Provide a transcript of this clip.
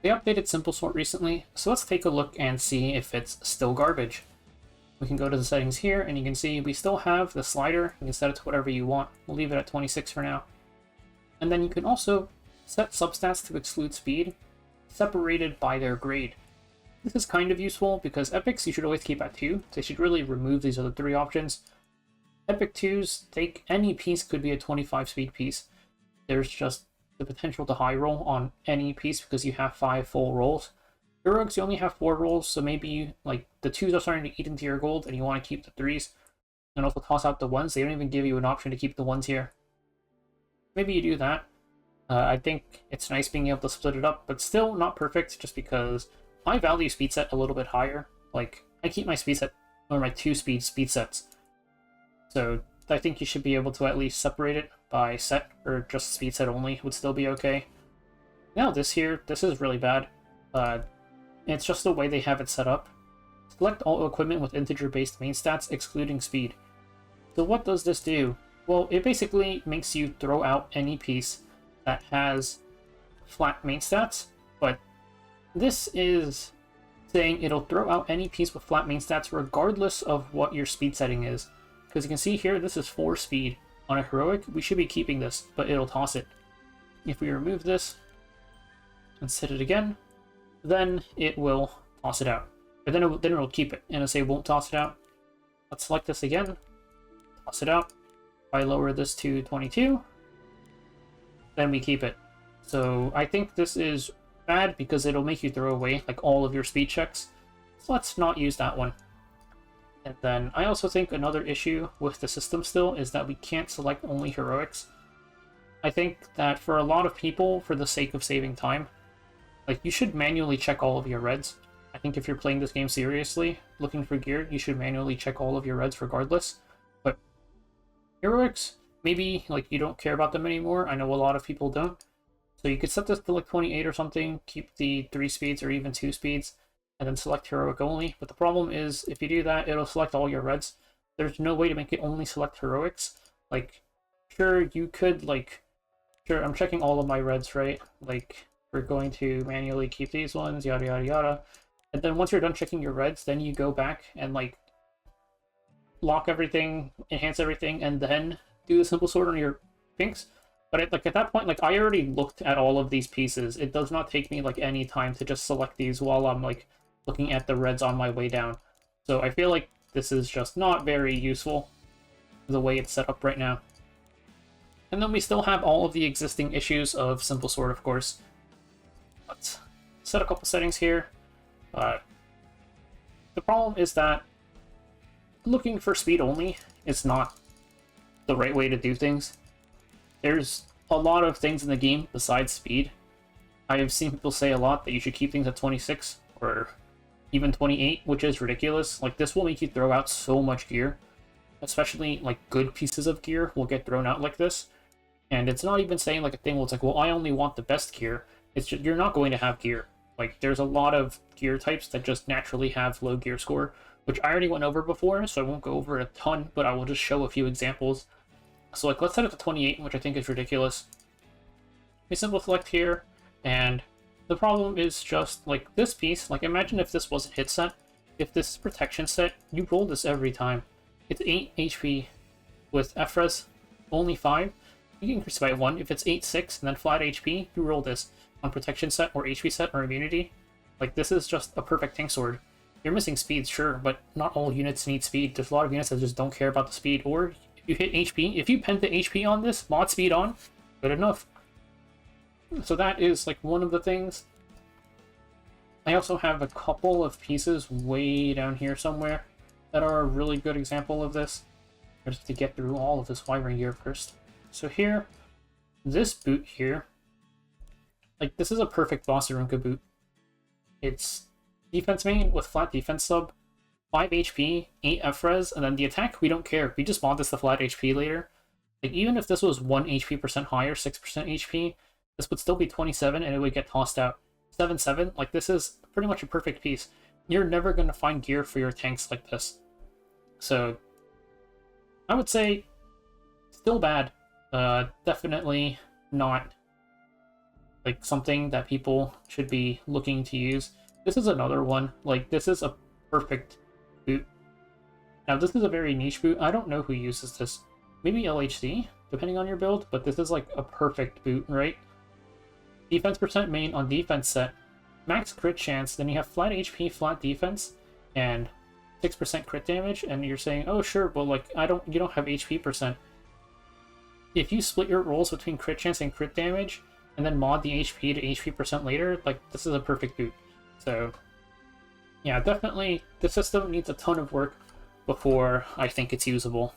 They updated Simple Sort recently, so let's take a look and see if it's still garbage. We can go to the settings here, and you can see we still have the slider. You can set it to whatever you want. We'll leave it at 26 for now. And then you can also set substats to exclude speed, separated by their grade. This is kind of useful because epics you should always keep at 2. They should really remove these other 3 options. Epic 2s, any piece could be a 25 speed piece. There's just the potential to high roll on any piece because you have 5 full rolls. Heroics, you only have 4 rolls, so maybe like the 2s are starting to eat into your gold and you want to keep the 3s. And also toss out the 1s. They don't even give you an option to keep the 1s here. Maybe you do that. I think it's nice being able to split it up, but still not perfect just because I value speed set a little bit higher. Like, I keep my speed set, or my 2-speed speed sets. So I think you should be able to at least separate it by set, or just speed set only would still be okay. Now this is really bad. It's just the way they have it set up. Select all equipment with integer-based main stats, excluding speed. So what does this do? Well, it basically makes you throw out any piece that has flat main stats, but this is saying it'll throw out any piece with flat main stats regardless of what your speed setting is. Because you can see here, this is 4 speed. On a heroic, we should be keeping this, but it'll toss it. If we remove this and set it again, then it will toss it out. But then it'll keep it, and it'll say won't toss it out. Let's select this again, toss it out. If I lower this to 22, then we keep it. So I think this is bad because it'll make you throw away like all of your speed checks. So let's not use that one. And then I also think another issue with the system still is that we can't select only heroics. I think that for a lot of people, for the sake of saving time, like you should manually check all of your reds. I think if you're playing this game seriously, looking for gear, you should manually check all of your reds regardless. But heroics, maybe like you don't care about them anymore. I know a lot of people don't. So you could set this to like 28 or something, keep the 3 speeds or even 2 speeds, and then select heroic only. But the problem is, if you do that, it'll select all your reds. There's no way to make it only select heroics. Like, sure, you could, like, sure, I'm checking all of my reds, right? Like, we're going to manually keep these ones, yada, yada, yada. And then once you're done checking your reds, then you go back and, like, lock everything, enhance everything, and then do the simple sort on your pinks. But at that point, like, I already looked at all of these pieces. It does not take me, like, any time to just select these while I'm, like, looking at the reds on my way down. So I feel like this is just not very useful the way it's set up right now. And then we still have all of the existing issues of simple sort, of course. Let's set a couple settings here. The problem is that looking for speed only is not the right way to do things. There's a lot of things in the game besides speed. I have seen people say a lot that you should keep things at 26 or even 28, which is ridiculous. Like, this will make you throw out so much gear. Especially, like, good pieces of gear will get thrown out like this. And it's not even saying, like, a thing where it's like, well, I only want the best gear. It's just, you're not going to have gear. Like, there's a lot of gear types that just naturally have low gear score, which I already went over before, so I won't go over a ton, but I will just show a few examples. So, like, let's set it to 28, which I think is ridiculous. We simple select here, and the problem is just, like, this piece. Like, imagine if this wasn't hit set. If this is protection set, you roll this every time. It's 8 HP with FRES, only 5. You can increase it by 1. If it's 8, 6, and then flat HP, you roll this on protection set or HP set or immunity. Like, this is just a perfect tank sword. You're missing speed, sure, but not all units need speed. There's a lot of units that just don't care about the speed. Or if you hit HP, if you pen the HP on this, mod speed on, good enough. So that is, like, one of the things. I also have a couple of pieces way down here somewhere that are a really good example of this. I just have to get through all of this wiring gear first. So here, this boot here, like, this is a perfect Boss Arunka boot. It's defense main with flat defense sub, 5 HP, 8 FRES, and then the attack, we don't care. We just mod this to flat HP later. Like, even if this was 1 HP percent higher, 6% HP, this would still be 27 and it would get tossed out. 7-7, like, this is pretty much a perfect piece. You're never going to find gear for your tanks like this. So, I would say, still bad. Definitely not like something that people should be looking to use. This is another one. Like, this is a perfect boot. Now, this is a very niche boot. I don't know who uses this. Maybe LHC, depending on your build, but this is like a perfect boot, right? Defense percent main on defense set. Max crit chance, then you have flat HP, flat defense, and 6% crit damage, and you're saying, oh sure, but like you don't have HP percent. If you split your rolls between crit chance and crit damage, and then mod the HP to HP percent later, like this is a perfect boot. So yeah, definitely the system needs a ton of work before I think it's usable.